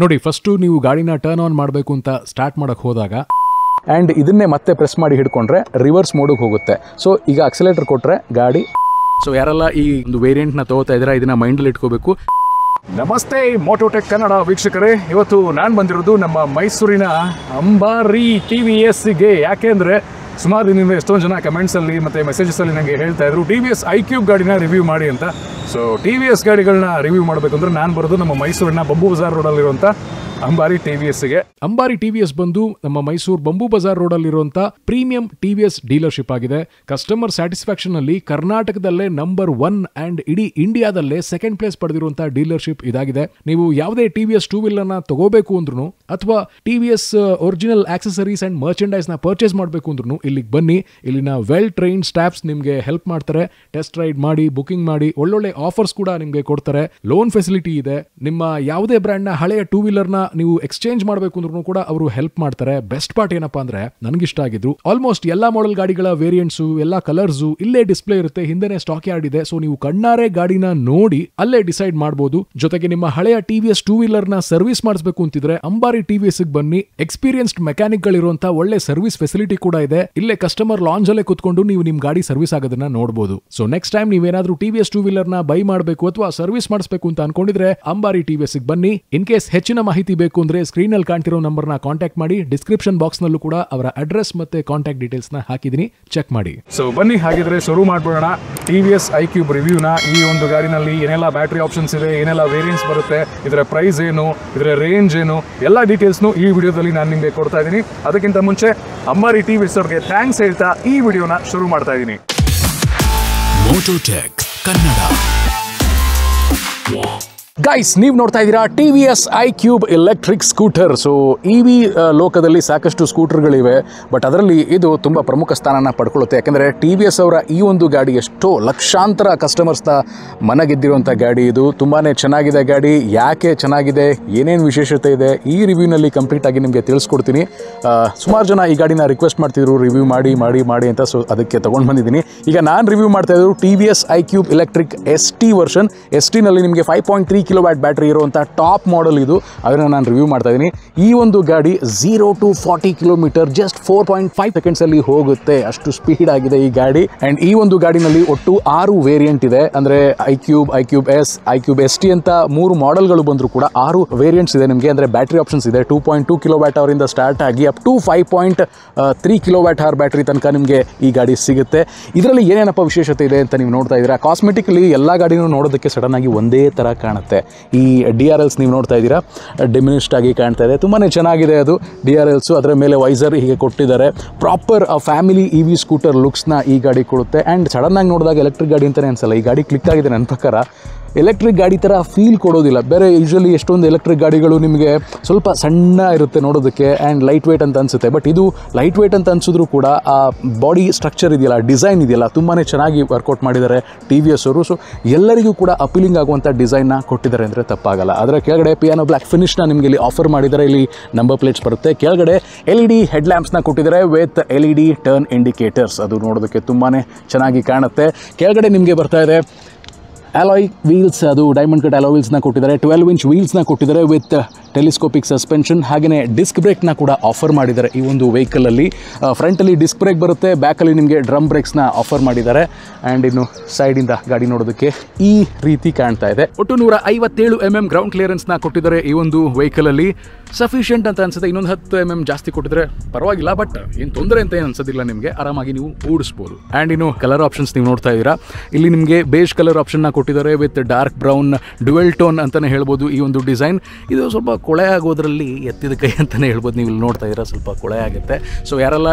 ನೋಡಿ, ಫಸ್ಟು ನೀವು ಗಾಡಿನ ಟರ್ನ್ ಆನ್ ಮಾಡಬೇಕು ಅಂತ ಸ್ಟಾರ್ಟ್ ಮಾಡಕ್ಕೆ ಹೋದಾಗ ಆ್ಯಂಡ್ ಇದನ್ನೇ ಮತ್ತೆ ಪ್ರೆಸ್ ಮಾಡಿ ಹಿಡ್ಕೊಂಡ್ರೆ ರಿವರ್ಸ್ ಮೋಡಿಗೆ ಹೋಗುತ್ತೆ. ಸೊ ಈಗ ಅಕ್ಸಲೇಟರ್ ಕೊಟ್ಟರೆ ಗಾಡಿ. ಸೊ ಯಾರೆಲ್ಲ ಈ ಒಂದು ವೇರಿಯಂಟ್ನ ತಗೋತಾ ಇದ್ದೀರಾ ಇದನ್ನ ಮೈಂಡಲ್ಲಿ ಇಟ್ಕೋಬೇಕು. ನಮಸ್ತೆ ಮೋಟೋಟೆಕ್ ಕನ್ನಡ ವೀಕ್ಷಕರೇ, ಇವತ್ತು ನಾನು ಬಂದಿರೋದು ನಮ್ಮ ಮೈಸೂರಿನ ಅಂಬಾರಿ TVSಗೆ. ಯಾಕೆಂದರೆ ಸುಮಾರು ದಿನದಿಂದ ಎಷ್ಟೊಂದು ಜನ ಕಮೆಂಟ್ಸಲ್ಲಿ ಮತ್ತು ಮೆಸೇಜಸಲ್ಲಿ ನನಗೆ ಹೇಳ್ತಾ ಇದ್ರು TVS iQube ಗಾಡಿನ ರಿವ್ಯೂ ಮಾಡಿ ಅಂತ. ಸೊ TVS ಗಾಡಿಗಳನ್ನ ರಿವ್ಯೂ ಮಾಡಬೇಕಂದ್ರೆ ನಾನು ಬರೋದು ನಮ್ಮ ಮೈಸೂರಿನ ಬಂಬೂ ಬಜಾರ್ ರೋಡಲ್ಲಿರುವಂಥ ಅಂಬಾರಿ TVSಗೆ. ಅಂಬಾರಿ TVS ಬಂದು ನಮ್ಮ ಮೈಸೂರು ಬಂಬೂ ಬಜಾರ್ ರೋಡಲ್ಲಿರುವಂಥ ಪ್ರೀಮಿಯಂ TVS ಡೀಲರ್ಶಿಪ್ ಆಗಿದೆ. ಕಸ್ಟಮರ್ ಸ್ಯಾಟಿಸ್ಫ್ಯಾಕ್ಷನ್ ಅಲ್ಲಿ ಕರ್ನಾಟಕದಲ್ಲೇ ನಂಬರ್ 1 ಆ್ಯಂಡ್ ಇಡೀ ಇಂಡಿಯಾದಲ್ಲೇ ಸೆಕೆಂಡ್ ಪ್ಲೇಸ್ ಪಡೆದಿರುವಂಥ ಡೀಲರ್ಶಿಪ್ ಇದಾಗಿದೆ. ನೀವು ಯಾವುದೇ TVS ಟೂ ವೀಲರ್ನ ತಗೋಬೇಕು ಅಂದ್ರೂ ಅಥವಾ TVS ಒರಿಜಿನಲ್ ಆಕ್ಸೆಸರೀಸ್ ಆ್ಯಂಡ್ ಮರ್ಚೆಂಡೈಸ್ನ ಪರ್ಚೇಸ್ ಮಾಡಬೇಕು ಅಂದ್ರೂ ಇಲ್ಲಿಗೆ ಬನ್ನಿ. ಇಲ್ಲಿನ ವೆಲ್ ಟ್ರೈನ್ಡ್ ಸ್ಟಾಫ್ಸ್ ನಿಮಗೆ ಹೆಲ್ಪ್ ಮಾಡ್ತಾರೆ. ಟೆಸ್ಟ್ ರೈಡ್ ಮಾಡಿ, ಬುಕಿಂಗ್ ಮಾಡಿ, ಒಳ್ಳೊಳ್ಳೆ ಆಫರ್ಸ್ ಕೂಡ ನಿಮಗೆ ಕೊಡ್ತಾರೆ. ಲೋನ್ ಫೆಸಿಲಿಟಿ ಇದೆ. ನಿಮ್ಮ ಯಾವುದೇ ಬ್ರ್ಯಾಂಡ್ನ ಹಳೆಯ ಟೂ ವೀಲರ್ನ ನೀವು ಎಕ್ಸ್ಚೇಂಜ್ ಮಾಡಬೇಕು ಅಂದ್ರೂ ಕೂಡ ಅವರು ಹೆಲ್ಪ್ ಮಾಡ್ತಾರೆ. ಬೆಸ್ಟ್ ಪಾರ್ಟ್ ಏನಪ್ಪಾ ಅಂದ್ರೆ ನನಗಿಷ್ಟ ಆಗಿದ್ರು, ಆಲ್ಮೋಸ್ಟ್ ಎಲ್ಲಾ ಮಾಡೆಲ್ ಗಾಡಿಗಳ ವೇರಿಯಂಟ್ಸು, ಎಲ್ಲಾ ಕಲರ್ಸು ಇಲ್ಲೇ ಡಿಸ್ಪ್ಲೇ ಇರುತ್ತೆ. ಹಿಂದೆನೆ ಸ್ಟಾಕ್ ಯಾರ್ಡ್ ಇದೆ. ಸೊ ನೀವು ಕಣ್ಣಾರೆ ಗಾಡಿನ ನೋಡಿ ಅಲ್ಲೇ ಡಿಸೈಡ್ ಮಾಡಬಹುದು. ಜೊತೆಗೆ ನಿಮ್ಮ ಹಳೆಯ TVS ಟೂ ವೀಲರ್ ನ ಸರ್ವಿಸ್ ಮಾಡಿಸಬೇಕು ಅಂತಿದ್ರೆ ಅಂಬಾರಿ TVS ಬನ್ನಿ. ಎಕ್ಸ್ಪೀರಿಯನ್ಸ್ಡ್ ಮೆಕ್ಯಾನಿಕ್ ಗಳಿರುವಂತ ಒಳ್ಳೆ ಸರ್ವಿಸ್ ಫೆಸಿಲಿಟಿ ಕೂಡ ಇದೆ. ಇಲ್ಲೇ ಕಸ್ಟಮರ್ ಲಾಂಜ್ ಅಲ್ಲೇ ಕುತ್ಕೊಂಡು ನೀವು ನಿಮ್ ಗಾಡಿ ಸರ್ವಿಸ್ ಆಗೋದನ್ನ ನೋಡಬಹುದು. ಸೊ ನೆಕ್ಸ್ಟ್ ಟೈಮ್ ನೀವೇನಾದ್ರೂ TVS ಟೂ ವೀಲರ್ ನ ಬೈ ಮಾಡಬೇಕು ಅಥವಾ ಸರ್ವಿಸ್ ಮಾಡಿಸಬೇಕು ಅಂತ ಅನ್ಕೊಂಡಿದ್ರೆ ಅಂಬಾರಿ TVS ಬನ್ನಿ. ಇನ್ ಕೇಸ್ ಹೆಚ್ಚಿನ ಮಾಹಿತಿ ಬೇಕು ಅಂದ್ರೆ ಸ್ಕ್ರೀನ್ ಅಲ್ಲಿ ಕಾಣ್ತಿರೋ ನಂಬರ್ ನ ಕಾಂಟ್ಯಾಕ್ಟ್ ಮಾಡಿ. ಡಿಸ್ಕ್ರಿಪ್ಷನ್ ಬಾಕ್ಸ್ ನಲ್ಲೂ ಕೂಡ ಅವರ ಅಡ್ರೆಸ್ ಮತ್ತೆ ಕಾಂಟ್ಯಾಕ್ಟ್ ಡೀಟೇಲ್ಸ್ ನ ಹಾಕಿದೀನಿ, ಚೆಕ್ ಮಾಡಿ. ಸೊ ಬನ್ನಿ, ಹಾಗಿದ್ರೆ ಶುರು ಮಾಡ್ಬಿಡೋಣ TVS iQube ರಿವ್ಯೂನ. ಈ ಒಂದು ಗಾಡಿನಲ್ಲಿ ಏನೆಲ್ಲ ಬ್ಯಾಟ್ರಿ ಆಪ್ಷನ್ಸ್ ಇದೆ, ಏನೆಲ್ಲ ವೇರಿಯಂಟ್ಸ್ ಬರುತ್ತೆ, ಇದರ ಪ್ರೈಸ್ ಏನು, ಇದರ ರೇಂಜ್ ಏನು, ಎಲ್ಲ ಡೀಟೇಲ್ಸ್ನು ಈ ವಿಡಿಯೋದಲ್ಲಿ ನಾನು ನಿಮಗೆ ಕೊಡ್ತಾ ಇದ್ದೀನಿ. ಅದಕ್ಕಿಂತ ಮುಂಚೆ ಅಂಬಾರಿ TVS ಅವ್ರಿಗೆ ಥ್ಯಾಂಕ್ಸ್ ಹೇಳ್ತಾ ಈ ವಿಡಿಯೋನ ಶುರು ಮಾಡ್ತಾ ಇದ್ದೀನಿ. ಮೋಟೋಟೆಕ್ ಕನ್ನಡ. ಗೈಸ್, ನೀವು ನೋಡ್ತಾ ಇದ್ದೀರಾ TVS iQube electric scooter. So EV ಲೋಕದಲ್ಲಿ ಸಾಕಷ್ಟು ಸ್ಕೂಟರ್ಗಳಿವೆ, ಬಟ್ ಅದರಲ್ಲಿ ಇದು ತುಂಬ ಪ್ರಮುಖ ಸ್ಥಾನನ ಪಡ್ಕೊಳ್ಳುತ್ತೆ. ಯಾಕೆಂದರೆ TVS ಅವರ ಈ ಒಂದು ಗಾಡಿ ಎಷ್ಟೋ ಲಕ್ಷಾಂತರ ಕಸ್ಟಮರ್ಸ್ನ ಮನಗೆದ್ದಿರುವಂಥ ಗಾಡಿ. ಇದು ತುಂಬಾ ಚೆನ್ನಾಗಿದೆ ಗಾಡಿ. ಯಾಕೆ ಚೆನ್ನಾಗಿದೆ, ಏನೇನು ವಿಶೇಷತೆ ಇದೆ, ಈ ರಿವ್ಯೂನಲ್ಲಿ ಕಂಪ್ಲೀಟ್ ಆಗಿ ನಿಮಗೆ ತಿಳಿಸ್ಕೊಡ್ತೀನಿ. ಸುಮಾರು ಜನ ಈ ಗಾಡಿನ ರಿಕ್ವೆಸ್ಟ್ ಮಾಡ್ತಿದ್ರು ರಿವ್ಯೂ ಮಾಡಿ ಮಾಡಿ ಮಾಡಿ ಅಂತ. ಸೊ ಅದಕ್ಕೆ ತೊಗೊಂಡು ಬಂದಿದ್ದೀನಿ. ಈಗ ನಾನು ರಿವ್ಯೂ ಮಾಡ್ತಾ ಇದ್ರು TVS iQube electric ST version. STನಲ್ಲಿ ನಿಮಗೆ 5.3 ಕಿಲೋವ್ಯಾಟ್ ಬ್ಯಾಟ್ರಿ ಇರುವಂಥ ಟಾಪ್ ಮಾಡೆಲ್ ಇದು. ಅದನ್ನು ನಾನು ರಿವ್ಯೂ ಮಾಡ್ತಾ ಇದ್ದೀನಿ. ಈ ಒಂದು ಗಾಡಿ 0 to 40 ಕಿಲೋಮೀಟರ್ ಜಸ್ಟ್ 4.5 ಸೆಕೆಂಡ್ಸಲ್ಲಿ ಹೋಗುತ್ತೆ. ಅಷ್ಟು ಸ್ಪೀಡ್ ಆಗಿದೆ ಈ ಗಾಡಿ. ಆ್ಯಂಡ್ ಈ ಒಂದು ಗಾಡಿನಲ್ಲಿ ಒಟ್ಟು 6 ವೇರಿಯಂಟ್ ಇದೆ. ಅಂದರೆ iQube S, iQube ST ಅಂತ 3 ಮಾಡೆಲ್ಗಳು ಬಂದರೂ ಕೂಡ 6 ವೇರಿಯಂಟ್ಸ್ ಇದೆ ನಿಮಗೆ. ಅಂದರೆ ಬ್ಯಾಟ್ರಿ ಆಪ್ಷನ್ಸ್ ಇದೆ. 2.2 ಕಿಲೋವ್ಯಾಟ್ ಅವರಿಂದ ಸ್ಟಾರ್ಟ್ ಆಗಿ up to 5.3 kilowatt hour battery ತನಕ ನಿಮಗೆ ಈ ಗಾಡಿ ಸಿಗುತ್ತೆ. ಇದರಲ್ಲಿ ಏನೇನಪ್ಪ ವಿಶೇಷತೆ ಇದೆ ಅಂತ ನೀವು ನೋಡ್ತಾ ಇದ್ದೀರಾ. ಕಾಸ್ಮೆಟಿಕಲಿ ಎಲ್ಲ ಗಾಡಿನೂ ನೋಡೋದಕ್ಕೆ ಸಡನ್ ಆಗಿ ಒಂದೇ ಥರ ಕಾಣುತ್ತೆ. ಈ DRLs ನೀವು ನೋಡ್ತಾ ಇದ್ದೀರಾ, ಡಿಮಿನಿಷ್ಡ್ ಆಗಿ ಕಾಣ್ತಾ ಇದೆ. ತುಂಬಾ ಚೆನ್ನಾಗಿದೆ ಅದು DRLs. ಅದರ ಮೇಲೆ ವೈಸರ್ ಹೀಗೆ ಕೊಟ್ಟಿದ್ದಾರೆ. ಪ್ರಾಪರ್ ಫ್ಯಾಮಿಲಿ EV ಸ್ಕೂಟರ್ ಲುಕ್ಸ್ನ ಈ ಗಾಡಿ ಕೊಡುತ್ತೆ. ಆ್ಯಂಡ್ ಸಡನ್ನಾಗಿ ನೋಡಿದಾಗ ಎಲೆಕ್ಟ್ರಿಕ್ ಗಾಡಿ ಅಂತಲೇ ಅನ್ಸಲ್ಲ. ಈ ಗಾಡಿ ಕ್ಲಿಕ್ ಆಗಿದೆ ನನ್ನ ಪ್ರಕಾರ. ಎಲೆಕ್ಟ್ರಿಕ್ ಗಾಡಿ ಥರ ಫೀಲ್ ಕೊಡೋದಿಲ್ಲ. ಬೇರೆ ಯೂಶ್ವಲಿ ಎಷ್ಟೊಂದು ಎಲೆಕ್ಟ್ರಿಕ್ ಗಾಡಿಗಳು ನಿಮಗೆ ಸ್ವಲ್ಪ ಸಣ್ಣ ಇರುತ್ತೆ ನೋಡೋದಕ್ಕೆ ಆ್ಯಂಡ್ ಲೈಟ್ ವೇಟ್ ಅಂತ ಅನಿಸುತ್ತೆ. ಬಟ್ ಇದು ಲೈಟ್ ವೇಟ್ ಅಂತ ಅನಿಸಿದ್ರು ಕೂಡ ಆ ಬಾಡಿ ಸ್ಟ್ರಕ್ಚರ್ ಇದೆಯಲ್ಲ, ಡಿಸೈನ್ ಇದೆಯಲ್ಲ, ತುಂಬಾ ಚೆನ್ನಾಗಿ ವರ್ಕೌಟ್ ಮಾಡಿದ್ದಾರೆ TVS ಅವರು. ಸೊ ಎಲ್ಲರಿಗೂ ಕೂಡ ಅಪೀಲಿಂಗ್ ಆಗುವಂಥ ಡಿಸೈನ್ನ ಕೊಟ್ಟಿದ್ದಾರೆ ಅಂದರೆ ತಪ್ಪಾಗಲ್ಲ. ಅದರ ಕೆಳಗಡೆ ಪಿಯಾನೋ ಬ್ಲ್ಯಾಕ್ ಫಿನಿಶ್ನ ನಿಮಗೆ ಇಲ್ಲಿ ಆಫರ್ ಮಾಡಿದ್ದಾರೆ. ಇಲ್ಲಿ ನಂಬರ್ ಪ್ಲೇಟ್ಸ್ ಬರುತ್ತೆ. ಕೆಳಗಡೆ LED ಹೆಡ್ಲ್ಯಾಂಪ್ಸ್ನ ಕೊಟ್ಟಿದ್ದಾರೆ ವಿತ್ LED ಟರ್ನ್ ಇಂಡಿಕೇಟರ್ಸ್. ಅದು ನೋಡೋದಕ್ಕೆ ತುಂಬಾ ಚೆನ್ನಾಗಿ ಕಾಣುತ್ತೆ. ಕೆಳಗಡೆ ನಿಮಗೆ ಬರ್ತಾ ಇದೆ ಅಲಾಯ್ ವೀಲ್ಸ್. ಅದು ಡೈಮಂಡ್ ಕಟ್ ಅಲಾಯ್ ವೀಲ್ಸ್ನ ಕೊಟ್ಟಿದ್ದಾರೆ. 12 ಇಂಚ್ ವೀಲ್ಸ್ನ ಕೊಟ್ಟಿದ್ದಾರೆ ವಿತ್ ಟೆಲಿಸ್ಕೋಪಿಕ್ ಸಸ್ಪೆನ್ಷನ್. ಹಾಗೆಯೇ ಡಿಸ್ಕ್ ಬ್ರೇಕ್ನ ಕೂಡ ಆಫರ್ ಮಾಡಿದ್ದಾರೆ ಈ ಒಂದು ವೆಹಿಕಲಲ್ಲಿ. ಫ್ರಂಟಲ್ಲಿ ಡಿಸ್ಕ್ ಬ್ರೇಕ್ ಬರುತ್ತೆ, ಬ್ಯಾಕಲ್ಲಿ ನಿಮಗೆ ಡ್ರಮ್ ಬ್ರೇಕ್ಸ್ನ ಆಫರ್ ಮಾಡಿದ್ದಾರೆ. ಆ್ಯಂಡ್ ಇನ್ನು ಸೈಡಿಂದ ಗಾಡಿ ನೋಡೋದಕ್ಕೆ ಈ ರೀತಿ ಕಾಣ್ತಾ ಇದೆ. ಒಟ್ಟು 157 mm ಗ್ರೌಂಡ್ ಕ್ಲಿಯರೆನ್ಸ್ನ ಕೊಟ್ಟಿದ್ದಾರೆ ಈ ಒಂದು ವೆಹಿಕಲಲ್ಲಿ. ಸಫಿಷಿಯಂಟ್ ಅಂತ ಅನ್ಸುತ್ತೆ. ಇನ್ನೊಂದು 10 mm ಜಾಸ್ತಿ ಕೊಟ್ಟಿದ್ರೆ ಪರವಾಗಿಲ್ಲ, ಬಟ್ ಏನು ತೊಂದರೆ ಅಂತ ಏನು ಅನ್ಸೋದಿಲ್ಲ ನಿಮಗೆ. ಆರಾಮಾಗಿ ನೀವು ಓಡಿಸ್ಬೋದು. ಆ್ಯಂಡ್ ಇನ್ನು ಕಲರ್ ಆಪ್ಷನ್ಸ್ ನೀವು ನೋಡ್ತಾ ಇದ್ದೀರಾ. ಇಲ್ಲಿ ನಿಮಗೆ ಬೇಜ್ ಕಲರ್ ಆಪ್ಷನ್ನ ಕೊಟ್ಟಿದ್ದಾರೆ with dark brown dual tone ಅಂತಲೇ ಹೇಳ್ಬೋದು ಈ ಒಂದು ಡಿಸೈನ್. ಇದು ಸ್ವಲ್ಪ ಕೊಳೆ ಆಗೋದ್ರಲ್ಲಿ ಎತ್ತಿದ ಕೈ ಅಂತಲೇ ಹೇಳ್ಬೋದು. ನೀವು ಇಲ್ಲಿ ನೋಡ್ತಾ ಇದ್ದೀರಾ, ಸ್ವಲ್ಪ ಕೊಳೆ ಆಗುತ್ತೆ. ಸೊ ಯಾರೆಲ್ಲ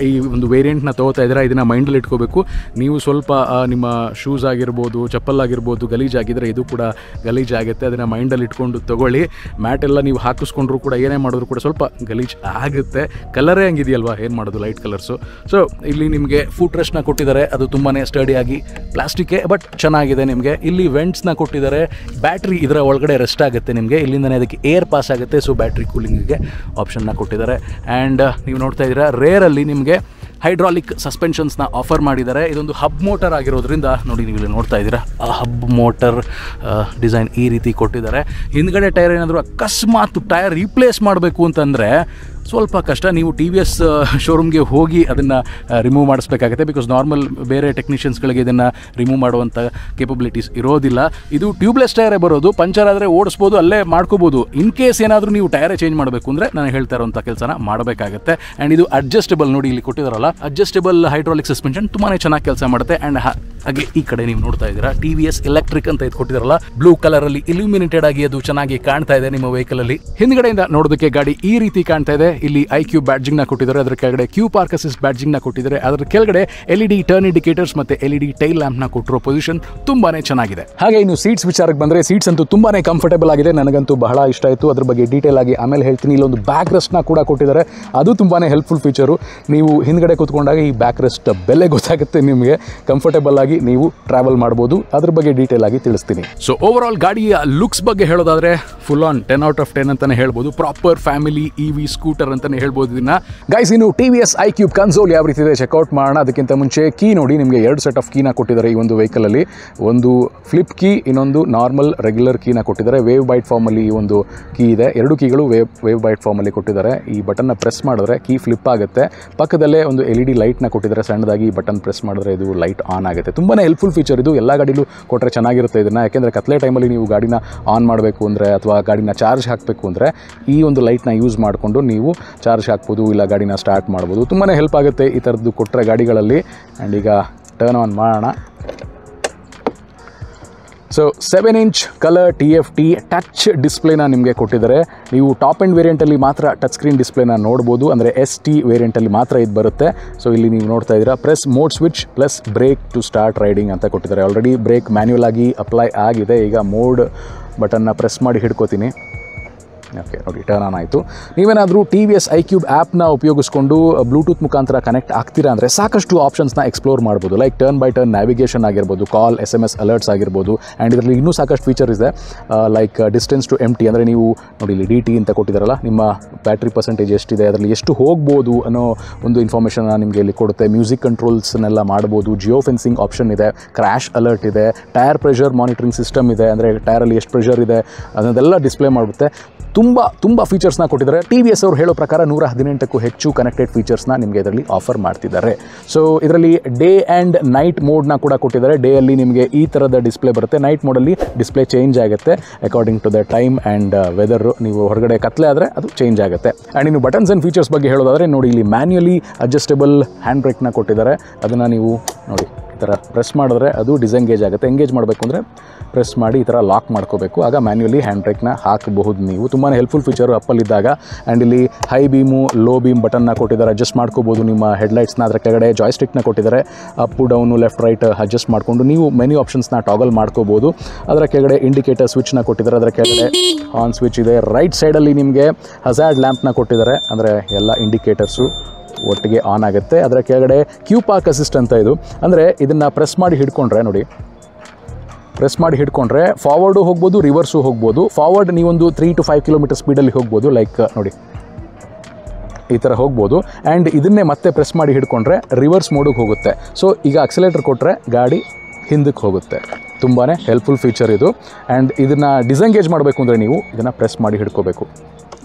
ಈ ಒಂದು ವೇರಿಯಂಟ್ನ ತೊಗೋತಾ ಇದ್ದೀರಾ ಇದನ್ನು ಮೈಂಡಲ್ಲಿ ಇಟ್ಕೋಬೇಕು. ನೀವು ಸ್ವಲ್ಪ ನಿಮ್ಮ ಶೂಸ್ ಆಗಿರ್ಬೋದು, ಚಪ್ಪಲ್ ಆಗಿರ್ಬೋದು ಗಲೀಜಾಗಿದ್ದರೆ ಇದು ಕೂಡ ಗಲೀಜಾಗುತ್ತೆ. ಅದನ್ನು ಮೈಂಡಲ್ಲಿ ಇಟ್ಕೊಂಡು ತೊಗೊಳ್ಳಿ. ಮ್ಯಾಟ್ ಎಲ್ಲ ನೀವು ಹಾಕಿಸ್ಕೊಂಡ್ರು ಕೂಡ ಏನೇ ಮಾಡಿದ್ರು ಕೂಡ ಸ್ವಲ್ಪ ಗಲೀಜ್ ಆಗುತ್ತೆ. ಕಲರೇ ಹಂಗಿದೆಯಲ್ವಾ, ಏನು ಮಾಡೋದು, ಲೈಟ್ ಕಲರ್ಸು. ಸೊ ಇಲ್ಲಿ ನಿಮಗೆ ಫುಟ್ ರೆಸ್ಟ್ನ ಕೊಟ್ಟಿದ್ದಾರೆ. ಅದು ತುಂಬಾ ಸ್ಟಡಿಯಾಗಿ ಪ್ಲಾಸ್ಟಿಕ್ಕೇ, ಬಟ್ ಚೆನ್ನಾಗಿದೆ ನಿಮಗೆ. ಇಲ್ಲಿ ವೆಂಟ್ಸ್ನ ಕೊಟ್ಟಿದ್ದಾರೆ. ಬ್ಯಾಟ್ರಿ ಇದರ ಒಳಗಡೆ ರೆಸ್ಟ್ ಆಗುತ್ತೆ ನಿಮಗೆ. ಇಲ್ಲಿಂದನೇ ಅದಕ್ಕೆ ಏರ್ ಪಾಸ್ ಆಗುತ್ತೆ. ಸೊ ಬ್ಯಾಟ್ರಿ ಕೂಲಿಂಗಿಗೆ ಆಪ್ಷನ್ನ ಕೊಟ್ಟಿದ್ದಾರೆ. ಆ್ಯಂಡ್ ನೀವು ನೋಡ್ತಾ ಇದ್ದೀರಾ ರೇರಲ್ಲಿ ನಿಮಗೆ ಹೈಡ್ರಾಲಿಕ್ ಸಸ್ಪೆನ್ಷನ್ಸ್ನ ಆಫರ್ ಮಾಡಿದ್ದಾರೆ. ಇದೊಂದು ಹಬ್ ಮೋಟರ್ ಆಗಿರೋದ್ರಿಂದ ನೋಡಿ, ನೀವು ಇಲ್ಲಿ ನೋಡ್ತಾ ಇದ್ದೀರಾ, ಆ ಹಬ್ ಮೋಟರ್ ಡಿಸೈನ್ ಈ ರೀತಿ ಕೊಟ್ಟಿದ್ದಾರೆ. ಹಿಂದ್ಗಡೆ ಟೈರ್ ಏನಾದರೂ ಅಕಸ್ಮಾತ್ ಟೈರ್ ರೀಪ್ಲೇಸ್ ಮಾಡಬೇಕು ಅಂತಂದರೆ ಸ್ವಲ್ಪ ಕಷ್ಟ. ನೀವು ಟಿ ವಿ ಎಸ್ ಶೋರೂಮ್ಗೆ ಹೋಗಿ ಅದನ್ನು ರಿಮೂವ್ ಮಾಡಿಸ್ಬೇಕಾಗುತ್ತೆ. ಬಿಕಾಸ್ ನಾರ್ಮಲ್ ಬೇರೆ ಟೆಕ್ನಿಷಿಯನ್ಸ್ಗಳಿಗೆ ಇದನ್ನು ರಿಮೂವ್ ಮಾಡುವಂಥ ಕೇಪಬಿಲಿಟೀಸ್ ಇರೋದಿಲ್ಲ. ಇದು ಟ್ಯೂಬ್ಲೆಸ್ ಟೈರೇ ಬರೋದು. ಪಂಚರ್ ಆದರೆ ಓಡಿಸ್ಬೋದು, ಅಲ್ಲೇ ಮಾಡ್ಕೋಬೋದು. ಇನ್ ಕೇಸ್ ಏನಾದರೂ ನೀವು ಟೈರೇ ಚೇಂಜ್ ಮಾಡಬೇಕು ಅಂದರೆ ನಾನು ಹೇಳ್ತಾ ಇರೋಂಥ ಕೆಲಸನ ಮಾಡಬೇಕಾಗುತ್ತೆ. ಆ್ಯಂಡ್ ಇದು ಅಡ್ಜಸ್ಟಬಲ್, ನೋಡಿ ಇಲ್ಲಿ ಕೊಟ್ಟಿದ್ದಾರಲ್ಲ, ಅಡ್ಜಸ್ಟಬಲ್ ಹೈಡ್ರಾಲಿಕ್ ಸಸ್ಪೆನ್ಷನ್ ತುಂಬಾ ಚೆನ್ನಾಗಿ ಕೆಲಸ ಮಾಡುತ್ತೆ. ಆ್ಯಂಡ್ ಹಾಗೆ ಈ ಕಡೆ ನೀವು ನೋಡ್ತಾ ಇದ್ದೀರಾ, ಟಿ ವಿ ಎಸ್ ಎಲೆಕ್ಟ್ರಿಕ್ ಅಂತ ಇದು ಕೊಟ್ಟಿದ್ದಾರಲ್ಲ, ಬ್ಲೂ ಕಲರಲ್ಲಿ ಇಲ್ಯೂಮಿನೇಟೆಡ್ ಆಗಿ ಅದು ಚೆನ್ನಾಗಿ ಕಾಣ್ತಾ ಇದೆ ನಿಮ್ಮ ವೆಹಿಕಲಲ್ಲಿ. ಹಿಂದ್ಗಡೆಯಿಂದ ನೋಡೋದಕ್ಕೆ ಗಾಡಿ ಈ ರೀತಿ ಕಾಣ್ತಾ ಇದೆ. ಇಲ್ಲಿ IQ ಬ್ಯಾಡ್ಜಿಂಗ್ನ ಕೊಟ್ಟಿದ್ದಾರೆ, ಅದರ ಕೆಳಗಡೆ ಕ್ಯೂ ಪಾರ್ಕ್ ಅಸಿಸ್ಟ್ ಬ್ಯಾಡ್ಜಿಂಗ್ನ ಕೊಟ್ಟಿದ್ದಾರೆ, ಅದರ ಕೆಳಗಡೆ LED ಟರ್ನ್ ಇಂಡಿಕೇಟರ್ಸ್ ಮತ್ತೆ LED ಟೈಲ್ ಲ್ಯಾಂಪ್ನ ಕೊಟ್ಟಿರೋ ಪೊಸಿಷನ್ ತುಂಬಾನೇ ಚೆನ್ನಾಗಿದೆ. ಹಾಗೆ ಇನ್ನು ಸೀಟ್ಸ್ ವಿಚಾರಕ್ಕೆ ಬಂದರೆ, ಸೀಟ್ಸ್ ಅಂತೂ ತುಂಬಾನೇ ಕಂಫರ್ಟೇಬಲ್ ಆಗಿದೆ. ನನಗಂತೂ ಬಹಳ ಇಷ್ಟ ಆಯಿತು. ಅದ್ರ ಬಗ್ಗೆ ಡೀಟೇಲ್ ಆಗಿ ಆಮೇಲೆ ಹೇಳ್ತೀನಿ. ಇಲ್ಲೊಂದು ಬ್ಯಾಕ್ ರೆಸ್ಟ್ನ ಕೂಡ ಕೊಟ್ಟಿದ್ದಾರೆ, ಅದು ತುಂಬಾನೇ ಹೆಲ್ಪ್ಫುಲ್ ಫೀಚರು. ನೀವು ಹಿಂದ್ಗಡೆ ಕೂತ್ಕೊಂಡಾಗ ಈ ಬ್ಯಾಕ್ ರೆಸ್ಟ್ ಬೆಲೆ ಗೊತ್ತಾಗುತ್ತೆ ನಿಮಗೆ. ಕಂಫರ್ಟೇಬಲ್ ಆಗಿ ನೀವು ಟ್ರಾವೆಲ್ ಮಾಡ್ಬೋದು. ಅದ್ರ ಬಗ್ಗೆ ಡೀಟೇಲ್ ಆಗಿ ತಿಳಿಸ್ತೀನಿ. ಸೊ ಓವರ್ ಆಲ್ ಗಾಡಿಯ ಲುಕ್ಸ್ ಬಗ್ಗೆ ಹೇಳೋದಾದ್ರೆ ಫುಲ್ ಆನ್ 10 out of 10 ಅಂತಾನೆ ಹೇಳ್ಬೋದು. ಪ್ರಾಪರ್ ಫ್ಯಾಮಿಲಿ EV ಸ್ಕೂಟರ್ ಅಂತಾನೆ ಹೇಳ್ಬೋದು ಇದನ್ನ. ಗೈಸ್, ಇನ್ನು TVS iQube ಕನ್ಸೋಲ್ ಯಾವ ರೀತಿ ಇದೆ ಚೆಕ್ಔಟ್ ಮಾಡೋಣ. ಅದಕ್ಕಿಂತ ಮುಂಚೆ ಕೀ ನೋಡಿ, ನಿಮಗೆ 2 ಸೆಟ್ ಆಫ್ ಕೀನ ಕೊಟ್ಟಿದ್ದಾರೆ ಈ ಒಂದು ವೆಹಿಕಲ್ ಅಲ್ಲಿ. ಒಂದು ಫ್ಲಿಪ್ ಕೀ, ಇನ್ನೊಂದು ನಾರ್ಮಲ್ ರೆಗ್ಯುಲರ್ ಕೀನ ಕೊಟ್ಟಿದ್ದಾರೆ. ವೇವ್ ಬೈಟ್ ಫಾರ್ಮ್ ಅಲ್ಲಿ ಈ ಒಂದು ಕೀ ಇದೆ. 2 ಕೀಗಳು ವೇವ್ ಬೈಟ್ ಫಾರ್ಮ್ ಅಲ್ಲಿ ಕೊಟ್ಟಿದ್ದಾರೆ. ಈ ಬಟನ್ನ ಪ್ರೆಸ್ ಮಾಡಿದ್ರೆ ಕೀ ಫ್ಲಿಪ್ ಆಗುತ್ತೆ. ಪಕ್ಕದಲ್ಲೇ ಒಂದು LED ಲೈಟ್ನ ಕೊಟ್ಟಿದ್ದಾರೆ ಸಣ್ಣದಾಗಿ. ಈ ಬಟನ್ ಪ್ರೆಸ್ ಮಾಡಿದ್ರೆ ಇದು ಲೈಟ್ ಆನ್ ಆಗುತ್ತೆ. ತುಂಬಾನೇ ಹೆಲ್ಪ್ಫುಲ್ ಫೀಚರ್ ಇದು. ಎಲ್ಲ ಗಾಡಿಲೂ ಕೊಟ್ಟರೆ ಚೆನ್ನಾಗಿರುತ್ತೆ ಇದನ್ನ. ಯಾಕೆಂದರೆ ಕತ್ಲೆ ಟೈಮಲ್ಲಿ ನೀವು ಗಾಡಿನ ಆನ್ ಮಾಡಬೇಕು ಅಂದರೆ ಅಥವಾ ಗಾಡಿನ ಚಾರ್ಜ್ ಹಾಕಬೇಕು ಅಂದರೆ ಈ ಒಂದು ಲೈಟ್ನ ಯೂಸ್ ಮಾಡಿಕೊಂಡು ನೀವು ಚಾರ್ಜ್ ಹಾಕ್ಬೋದು, ಇಲ್ಲ ಗಾಡಿನ ಸ್ಟಾರ್ಟ್ ಮಾಡ್ಬೋದು. ತುಂಬಾ ಹೆಲ್ಪ್ ಆಗುತ್ತೆ ಈ ಥರದ್ದು ಕೊಟ್ಟರೆ ಗಾಡಿಗಳಲ್ಲಿ. ಆ್ಯಂಡ್ ಈಗ ಟರ್ನ್ ಆನ್ ಮಾಡೋಣ. So 7-inch colour TFT touch ಡಿಸ್ಪ್ಲೇನ ನಿಮಗೆ ಕೊಟ್ಟಿದ್ದಾರೆ. ನೀವು ಟಾಪ್ ಎಂಡ್ ವೇರಿಯಂಟಲ್ಲಿ ಮಾತ್ರ ಟಚ್ ಸ್ಕ್ರೀನ್ ಡಿಸ್ಪ್ಲೇನ ನೋಡ್ಬೋದು, ಅಂದರೆ ST ವೇರಿಯಂಟಲ್ಲಿ ಮಾತ್ರ ಇದು ಬರುತ್ತೆ. ಸೊ ಇಲ್ಲಿ ನೀವು ನೋಡ್ತಾ ಇದ್ದೀರಾ, press mode switch plus brake to start riding ಅಂತ ಕೊಟ್ಟಿದ್ದಾರೆ. ಆಲ್ರೆಡಿ ಬ್ರೇಕ್ ಮ್ಯಾನ್ಯುಯಲ್ ಆಗಿ ಅಪ್ಲೈ ಆಗಿದೆ. ಈಗ ಮೋಡ್ ಬಟನ್ನ ಪ್ರೆಸ್ ಮಾಡಿ ಹಿಡ್ಕೋತೀನಿ. ಓಕೆ ನೋಡಿ, ಟರ್ನ್ ಆನ್ ಆಯಿತು. ನೀವೇನಾದರೂ TVS iQube ಆ್ಯಪ್ನ ಉಪಯೋಗಿಸ್ಕೊಂಡು ಬ್ಲೂಟೂತ್ ಮುಖಾಂತರ ಕನೆಕ್ಟ್ ಆಗ್ತೀರಾ ಅಂದರೆ ಸಾಕಷ್ಟು ಆಪ್ಷನ್ಸ್ನ ಎಕ್ಸ್ಪ್ಲೋರ್ ಮಾಡ್ಬೋದು. Like turn by turn navigation ಆಗಿರ್ಬೋದು, ಕಾಲ್ SMS ಅಲರ್ಟ್ಸ್ ಆಗಿರ್ಬೋದು. ಆ್ಯಂಡ್ ಇದರಲ್ಲಿ ಇನ್ನೂ ಸಾಕಷ್ಟು ಫೀಚರ್ ಇದೆ. ಲೈಕ್ ಡಿಸ್ಟೆನ್ಸ್ ಟು ಎಂಟಿ, ಅಂದರೆ ನೀವು ನೋಡಿ ಇಲ್ಲಿ DT ಅಂತ ಕೊಟ್ಟಿದ್ದಾರಲ್ಲ, ನಿಮ್ಮ ಬ್ಯಾಟ್ರಿ ಪರ್ಸೆಂಟೇಜ್ ಎಷ್ಟಿದೆ, ಅದರಲ್ಲಿ ಎಷ್ಟು ಹೋಗ್ಬೋದು ಅನ್ನೋ ಒಂದು ಇನ್ಫಾರ್ಮೇಷನ್ನ ನಿಮಗೆ ಇಲ್ಲಿ ಕೊಡುತ್ತೆ. ಮ್ಯೂಸಿಕ್ ಕಂಟ್ರೋಲ್ಸ್ನೆಲ್ಲ ಮಾಡ್ಬೋದು. ಜಿಯೋ ಫೆನ್ಸಿಂಗ್ ಆಪ್ಷನ್ ಇದೆ, ಕ್ರ್ಯಾಶ್ ಅಲರ್ಟ್ ಇದೆ, ಟೈರ್ ಪ್ರೆಷರ್ ಮಾನಿಟರಿಂಗ್ ಸಿಸ್ಟಮ್ ಇದೆ, ಅಂದರೆ ಟೈರಲ್ಲಿ ಎಷ್ಟು ಪ್ರೆಷರ್ ಇದೆ ಅದನ್ನೆಲ್ಲ ಡಿಸ್ಪ್ಲೇ ಮಾಡುತ್ತೆ. ತುಂಬ ಫೀಚರ್ಸ್ನ ಕೊಟ್ಟಿದ್ದಾರೆ. TVS ಅವರು ಹೇಳೋ ಪ್ರಕಾರ 118ಕ್ಕೂ ಹೆಚ್ಚು ಕನೆಕ್ಟೆಡ್ ಫೀಚರ್ಸ್ನ ನಿಮಗೆ ಇದರಲ್ಲಿ ಆಫರ್ ಮಾಡ್ತಿದ್ದಾರೆ. ಸೊ ಇದರಲ್ಲಿ ಡೇ ಆ್ಯಂಡ್ ನೈಟ್ ಮೋಡ್ನ ಕೂಡ ಕೊಟ್ಟಿದ್ದಾರೆ. ಡೇ ಅಲ್ಲಿ ನಿಮಗೆ ಈ ಥರದ ಡಿಸ್ಪ್ಲೇ ಬರುತ್ತೆ, ನೈಟ್ ಮೋಡಲ್ಲಿ ಡಿಸ್ಪ್ಲೇ ಚೇಂಜ್ ಆಗುತ್ತೆ according to the time and weather. ನೀವು ಹೊರಗಡೆ ಕತ್ಲೆ ಆದರೆ ಅದು ಚೇಂಜ್ ಆಗುತ್ತೆ. ಆ್ಯಂಡ್ ಇನ್ನು ಬಟನ್ಸ್ ಆ್ಯಂಡ್ ಫೀಚರ್ಸ್ ಬಗ್ಗೆ ಹೇಳೋದಾದರೆ ನೋಡಿ, ಇಲ್ಲಿ ಮ್ಯಾನ್ಯುಯಲಿ ಅಡ್ಜಸ್ಟಬಲ್ ಹ್ಯಾಂಡ್ ಬ್ರೇಕ್ನ ಕೊಟ್ಟಿದ್ದಾರೆ. ಅದನ್ನು ನೀವು ನೋಡಿ ಈ ಥರ ಪ್ರೆಸ್ ಮಾಡಿದ್ರೆ ಅದು ಡಿಸೆಂಗೇಜ್ ಆಗುತ್ತೆ. ಎಂಗೇಜ್ ಮಾಡಬೇಕು ಅಂದರೆ ಪ್ರೆಸ್ ಮಾಡಿ ಈ ಥರ ಲಾಕ್ ಮಾಡ್ಕೋಬೇಕು, ಆಗ ಮ್ಯಾನ್ಯುಯಲಿ ಹ್ಯಾಂಡ್ ಬ್ರೇಕ್ನ ಹಾಕಬಹುದು ನೀವು. ತುಂಬಾ ಹೆಲ್ಪ್ಫುಲ್ ಫೀಚರು ಅಪ್ಪಲ್ಲಿದ್ದಾಗ. ಆ್ಯಂಡ್ ಇಲ್ಲಿ ಹೈ ಬೀಮು ಲೋ ಬೀಮ್ ಬಟನ್ನ ಕೊಟ್ಟಿದ್ದಾರೆ, ಅಡ್ಜಸ್ಟ್ ಮಾಡ್ಕೋಬೋದು ನಿಮ್ಮ ಹೆಡ್ಲೈಟ್ಸ್ನ. ಅದರ ಕೆಳಗಡೆ ಜಾಯ್ಸ್ಟಿಕ್ನ ಕೊಟ್ಟಿದ್ದಾರೆ, Appu down left right adjust ಮಾಡಿಕೊಂಡು ನೀವು ಮೆನ್ಯೂ ಆಪ್ಷನ್ಸ್ನ ಟಾಗಲ್ ಮಾಡ್ಕೋಬೋದು. ಅದರ ಕೆಳಗಡೆ ಇಂಡಿಕೇಟರ್ ಸ್ವಿಚ್ನ ಕೊಟ್ಟಿದ್ದಾರೆ, ಅದರ ಕೆಳಗಡೆ ಆನ್ ಸ್ವಿಚ್ ಇದೆ. ರೈಟ್ ಸೈಡಲ್ಲಿ ನಿಮಗೆ ಹಜಾರ್ಡ್ ಲ್ಯಾಂಪ್ನ ಕೊಟ್ಟಿದ್ದಾರೆ, ಅಂದರೆ ಎಲ್ಲ ಇಂಡಿಕೇಟರ್ಸು ಒಟ್ಟಿಗೆ ಆನ್ ಆಗುತ್ತೆ. ಅದರ ಕೆಳಗಡೆ ಕ್ಯೂ ಪಾರ್ಕ್ ಅಸಿಸ್ಟ್ ಅಂತ ಇದು, ಅಂದರೆ ಇದನ್ನು ಪ್ರೆಸ್ ಮಾಡಿ ಹಿಡ್ಕೊಂಡ್ರೆ ನೋಡಿ, ಪ್ರೆಸ್ ಮಾಡಿ ಹಿಡ್ಕೊಂಡ್ರೆ ಫಾರ್ವರ್ಡು ಹೋಗ್ಬೋದು, ರಿವರ್ಸು ಹೋಗ್ಬೋದು. ಫಾರ್ವರ್ಡ್ ನೀವೊಂದು 3 to 5 ಕಿಲೋಮೀಟರ್ ಸ್ಪೀಡಲ್ಲಿ ಹೋಗ್ಬೋದು, ಲೈಕ್ ನೋಡಿ ಈ ಥರ ಹೋಗ್ಬೋದು. ಆ್ಯಂಡ್ ಇದನ್ನೇ ಮತ್ತೆ ಪ್ರೆಸ್ ಮಾಡಿ ಹಿಡ್ಕೊಂಡ್ರೆ ರಿವರ್ಸ್ ಮೋಡಿಗೆ ಹೋಗುತ್ತೆ. ಸೊ ಈಗ ಅಕ್ಸಲೇಟರ್ ಕೊಟ್ಟರೆ ಗಾಡಿ ಹಿಂದಕ್ಕೆ ಹೋಗುತ್ತೆ. ತುಂಬಾ ಹೆಲ್ಪ್ಫುಲ್ ಫೀಚರ್ ಇದು. ಆ್ಯಂಡ್ ಇದನ್ನು ಡಿಸೆಂಗೇಜ್ ಮಾಡಬೇಕು ಅಂದರೆ ನೀವು ಇದನ್ನು ಪ್ರೆಸ್ ಮಾಡಿ ಹಿಡ್ಕೋಬೇಕು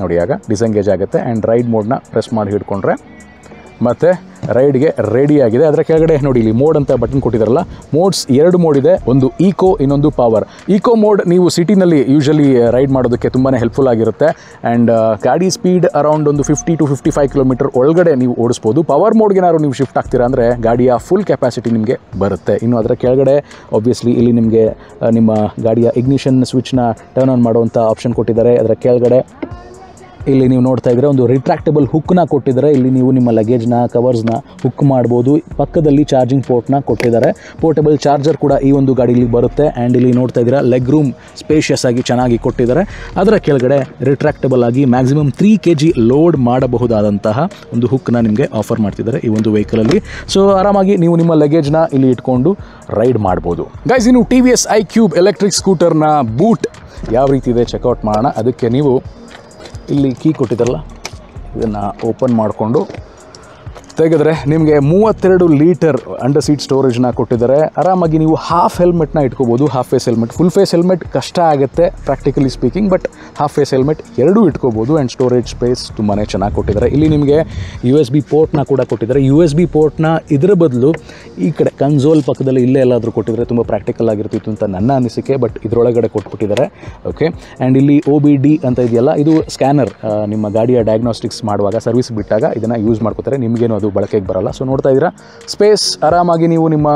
ನೋಡಿ, ಆಗ ಡಿಸೆಂಗೇಜ್ ಆಗುತ್ತೆ. ಆ್ಯಂಡ್ ರೈಡ್ ಮೋಡ್ನ ಪ್ರೆಸ್ ಮಾಡಿ ಹಿಡ್ಕೊಂಡ್ರೆ ಮತ್ತು ರೈಡ್ಗೆ ರೆಡಿ ಆಗಿದೆ. ಅದರ ಕೆಳಗಡೆ ನೋಡಿ ಇಲ್ಲಿ ಮೋಡ್ ಅಂತ ಬಟನ್ ಕೊಟ್ಟಿದ್ದಾರಲ್ಲ, ಮೋಡ್ಸ್ 2 ಮೋಡ್ ಇದೆ, ಒಂದು ಈಕೋ, ಇನ್ನೊಂದು ಪವರ್. ಈಕೋ ಮೋಡ್ ನೀವು ಸಿಟಿನಲ್ಲಿ ಯೂಶಲಿ ರೈಡ್ ಮಾಡೋದಕ್ಕೆ ತುಂಬಾ ಹೆಲ್ಪ್ಫುಲ್ ಆಗಿರುತ್ತೆ. ಆ್ಯಂಡ್ ಗಾಡಿ ಸ್ಪೀಡ್ ಅರೌಂಡ್ ಒಂದು 50 to 55 ಕಿಲೋಮೀಟರ್ ಒಳಗಡೆ ನೀವು ಓಡಿಸ್ಬೋದು. ಪವರ್ ಮೋಡ್ಗೆ ಏನಾದ್ರು ನೀವು ಶಿಫ್ಟ್ ಆಗ್ತೀರಾ ಅಂದರೆ ಗಾಡಿಯ ಫುಲ್ ಕೆಪಾಸಿಟಿ ನಿಮಗೆ ಬರುತ್ತೆ. ಇನ್ನು ಅದರ ಕೆಳಗಡೆ ಆಬ್ವಿಯಸ್ಲಿ ಇಲ್ಲಿ ನಿಮಗೆ ನಿಮ್ಮ ಗಾಡಿಯ ಇಗ್ನಿಷನ್ ಸ್ವಿಚ್ನ ಟರ್ನ್ ಆನ್ ಮಾಡುವಂಥ ಆಪ್ಷನ್ ಕೊಟ್ಟಿದ್ದಾರೆ. ಅದರ ಕೆಳಗಡೆ ಇಲ್ಲಿ ನೀವು ನೋಡ್ತಾ ಇದ್ರೆ ಒಂದು ರಿಟ್ರಾಕ್ಟಬಲ್ ಹುಕ್ನ ಕೊಟ್ಟಿದ್ದಾರೆ. ಇಲ್ಲಿ ನೀವು ನಿಮ್ಮ ಲಗೇಜ್ನ ಕವರ್ಸ್ನ ಹುಕ್ ಮಾಡ್ಬೋದು. ಪಕ್ಕದಲ್ಲಿ ಚಾರ್ಜಿಂಗ್ ಪೋರ್ಟ್ನ ಕೊಟ್ಟಿದ್ದಾರೆ. ಪೋರ್ಟಬಲ್ ಚಾರ್ಜರ್ ಕೂಡ ಈ ಒಂದು ಗಾಡಿಯಲ್ಲಿ ಬರುತ್ತೆ. ಆ್ಯಂಡ್ ಇಲ್ಲಿ ನೋಡ್ತಾ ಇದ್ದೀರಾ ಲೆಗ್ ರೂಮ್ ಸ್ಪೇಷಿಯಸ್ ಆಗಿ ಚೆನ್ನಾಗಿ ಕೊಟ್ಟಿದ್ದಾರೆ. ಅದರ ಕೆಳಗಡೆ ರಿಟ್ರಾಕ್ಟಬಲ್ ಆಗಿ ಮ್ಯಾಕ್ಸಿಮಮ್ 3 kg ಲೋಡ್ ಮಾಡಬಹುದಾದಂತಹ ಒಂದು ಹುಕ್ನ ನಿಮಗೆ ಆಫರ್ ಮಾಡ್ತಿದ್ದಾರೆ ಈ ಒಂದು ವೆಹಿಕಲಲ್ಲಿ. ಸೊ ಆರಾಮಾಗಿ ನೀವು ನಿಮ್ಮ ಲಗೇಜ್ನ ಇಲ್ಲಿ ಇಟ್ಕೊಂಡು ರೈಡ್ ಮಾಡ್ಬೋದು. ಗೈಸ್, ಇನ್ನು TVS iQube ಎಲೆಕ್ಟ್ರಿಕ್ ಸ್ಕೂಟರ್ನ ಬೂಟ್ ಯಾವ ರೀತಿ ಇದೆ ಚೆಕ್ಔಟ್ ಮಾಡೋಣ. ಅದಕ್ಕೆ ನೀವು ಇಲ್ಲಿ ಕೀ ಕೊಟ್ಟಿದ್ದಾರಲ್ಲ, ಇದನ್ನು ಓಪನ್ ಮಾಡಿಕೊಂಡು ತೆಗೆದ್ರೆ ನಿಮಗೆ 32 ಲೀಟರ್ ಅಂಡರ್ ಸೀಟ್ ಸ್ಟೋರೇಜ್ನ ಕೊಟ್ಟಿದ್ದಾರೆ. ಆರಾಮಾಗಿ ನೀವು ಹಾಫ್ ಹೆಲ್ಮೆಟ್ನ ಇಟ್ಕೋಬೋದು, half face helmet. Full face helmet ಕಷ್ಟ ಆಗುತ್ತೆ practically speaking, but half face helmet ಎರಡೂ ಇಟ್ಕೋಬೋದು. ಆ್ಯಂಡ್ ಸ್ಟೋರೇಜ್ ಸ್ಪೇಸ್ ತುಂಬಾ ಚೆನ್ನಾಗಿ ಕೊಟ್ಟಿದ್ದಾರೆ. ಇಲ್ಲಿ ನಿಮಗೆ USB ಪೋರ್ಟ್ನ ಕೂಡ ಕೊಟ್ಟಿದ್ದಾರೆ. USB ಪೋರ್ಟ್ನ ಇದರ ಬದಲು ಈ ಕಡೆ ಕನ್ಸೋಲ್ ಪಕ್ಕದಲ್ಲಿ ಇಲ್ಲೇ ಎಲ್ಲಾದರೂ ಕೊಟ್ಟಿದ್ದಾರೆ ತುಂಬ ಪ್ರಾಕ್ಟಿಕಲ್ ಆಗಿರ್ತಿತ್ತು ಅಂತ ನನ್ನ ಅನಿಸಿಕೆ, ಬಟ್ ಇದರೊಳಗಡೆ ಕೊಟ್ಬಿಟ್ಟಿದ್ದಾರೆ. ಓಕೆ, ಆ್ಯಂಡ್ ಇಲ್ಲಿ OBD ಅಂತ ಇದೆಯಲ್ಲ, ಇದು ಸ್ಕ್ಯಾನರ್. ನಿಮ್ಮ ಗಾಡಿಯ ಡಯಾಗ್ನೋಸ್ಟಿಕ್ಸ್ ಮಾಡುವಾಗ, ಸರ್ವಿಸ್ ಬಿಟ್ಟಾಗ ಇದನ್ನು ಯೂಸ್ ಮಾಡ್ಕೋತಾರೆ. ನಿಮಗೇನು ಅದು ಬಳಕೆಗೆ ಬರಲ್ಲ. ಸೊ ನೋಡ್ತಾ ಇದ್ದೀರಾ, ಸ್ಪೇಸ್ ಆರಾಮಾಗಿ ನೀವು ನಿಮ್ಮ